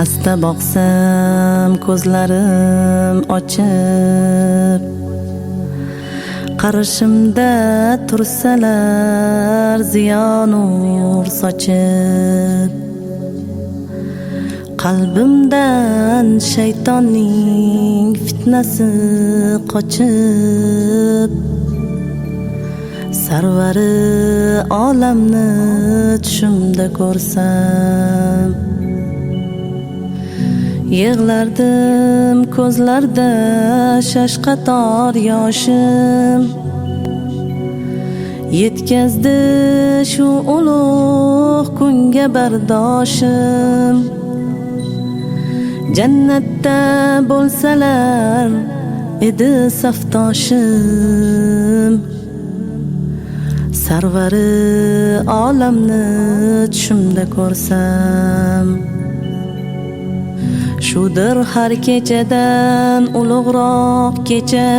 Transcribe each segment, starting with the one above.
Asta boqsam ko'zlarim ochib, qarshimda tursalar ziyon nur sochib, qalbimdan shaytonning fitnasi qochib, sarvari olamni tushimda ko'rsam, yig'lardim ko'zlarda shashqator yoshim, yetkazdi shu ulug' kunga bardoshim. Jannatda bo'lsalar edi safdoshim, sarvari olamni tushimda ko'rsam, shudir har kechadan ulug'roq kecha,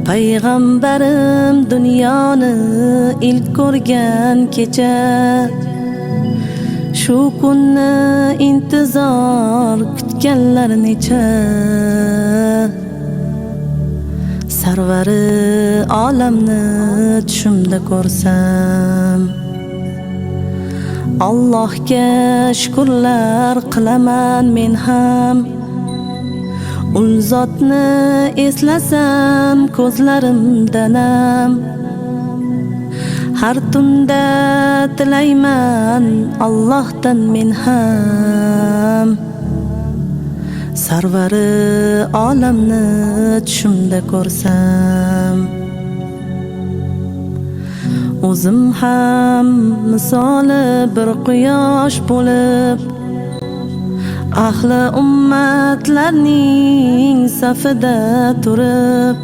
payg'ambarim dunyoni ilk ko'rgan kecha. Shu kunni intizor kutganlar necha, sarvari olamni tushimda ko'rsam, Allohga shukrlar qilaman men ham. Ul zotni eslasam ko'zlarimda nam, har tunda tilayman Allohdan men ham. Sarvari olamni tushimda ko'rsam, o'zim ham misoli bir quyosh bo'lib, ahli ummatlarning safida turib,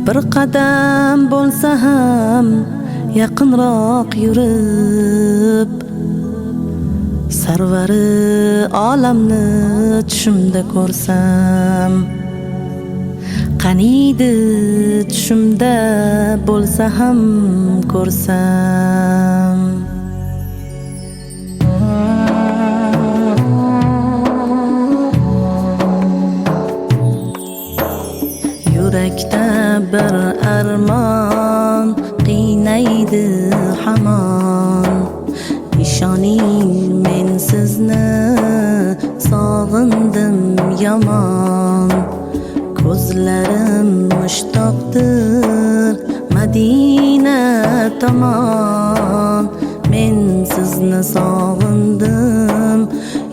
bir qadam bo'lsa ham yaqinroq yurib, sarvari olamni tushimda ko'rsam, qaniydi tushimda bo'lsa ham ko'rsam. Yurakda bir armon qiynaydi hamon, ishoning men sizni sog'indim yomon. Ko'zlarim mushtoqdir Madina tomon, men sizni sog'indim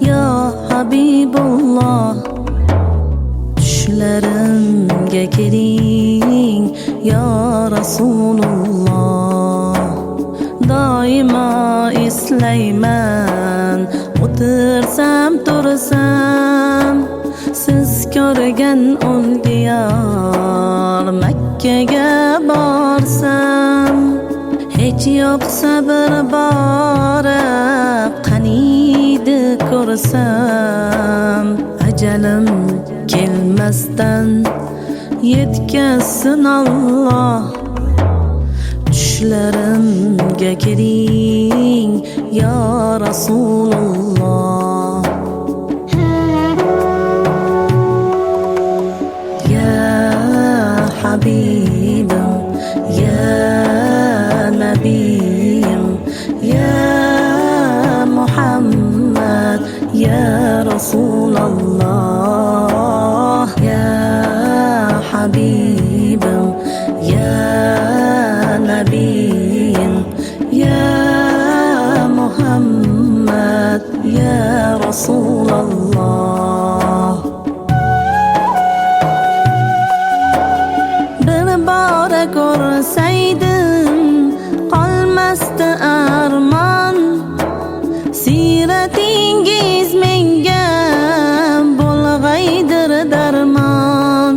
ya Habibulloh. Tushlarimga keling ya Rasululloh, doimo eslayman o'tirsam tursam, siz ko'rgan ul diyor Makkaga borsam. Hech yo'qsa bir borib qaniydi ko'rsam, ajalim kelmasdan yetkazsin Alloh. Tushlarimga kiring ya Rasululloh, ya Habibim, ya Nabiyim, ya Muhammad, ya Rasulullah, ya Habibim, ya Nabiyim, ya Muhammad, ya Rasulullah. Bir bora ko'rsaydim qolmasdi armon, siratingiz menga bo'lg'aydir darmon.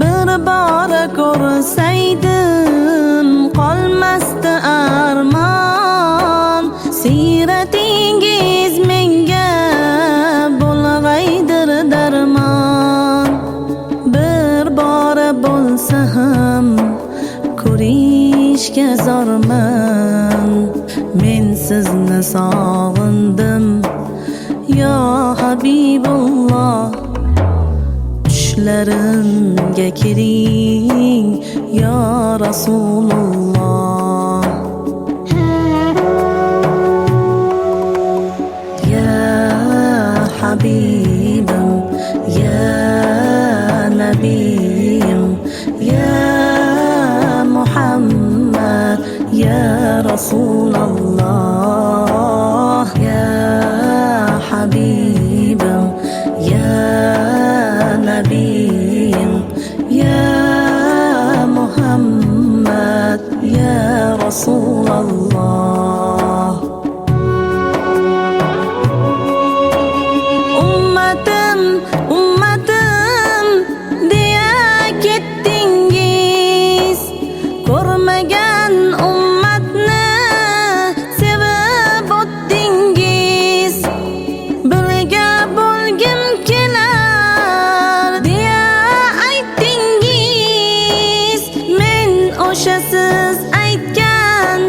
Bir bora ko'rsaydim qolmasdi armon, siratingiz menga bo'lg'aydir darmon. Bir bora bo'lsa ham ko'rishga zorman, men sizni sog'indim ya Habibulloh. Tushlarimga kiring ya Rasululloh. Ya Habibim, ya Nabiyim, ya Muhammad, ya Rasulullah. Ya Habibim, ya Nabiyim, ya Muhammad, ya Rasulullah. Ummatim, ummatim deya ketdingiz, ko'rmagan ummatni sevib o'tdingiz. Birga bo'lgim kelar deya aytdingiz. Men o'sha siz aytgan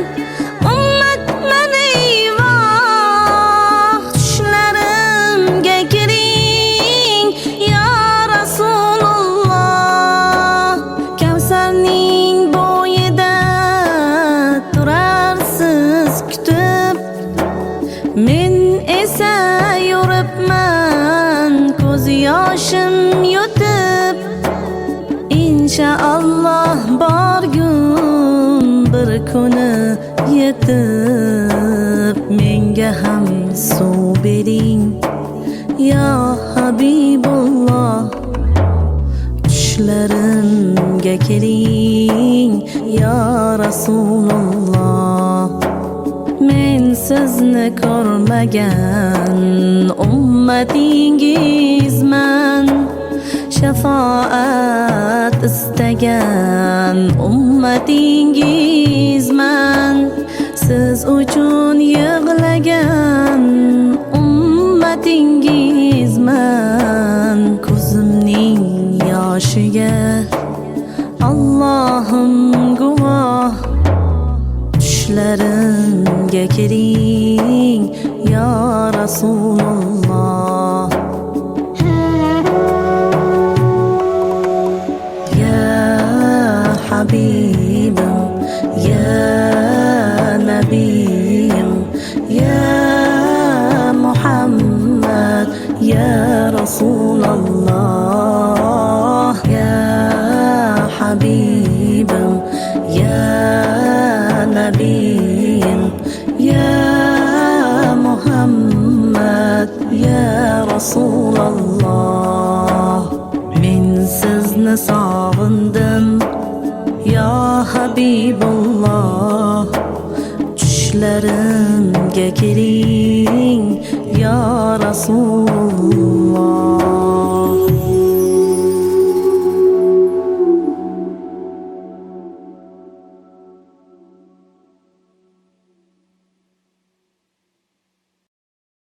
ummatman eyvoh. Tushlarimga kiring ya Rasululloh. Kavsarning bo'yida turarsiz kutib, men esa yuribman ko'z yoshim yutib. Inshaalloh borgun bir kuni yetib, menga ham suv bering ya Habibulloh. Tushlarimga kiring ya Rasululloh. Men sizni ko'rmagan ummatingizman, shafaat istagan ummatingizman. Siz uchun yig'lagan ummatingizman. Ko'zimning yoshiga Allohim guvoh. Tushlarimga kiring ya Rasululloh. Ya Habibim, ya Nabiyim, ya Muhammad, ya Rasulullah. Ya Habibim, ya Nabiyim, ya Muhammad, ya Rasulullah. Men sizni sog'indim ya Habibulloh. Tushlarimga kiring ya Rasululloh.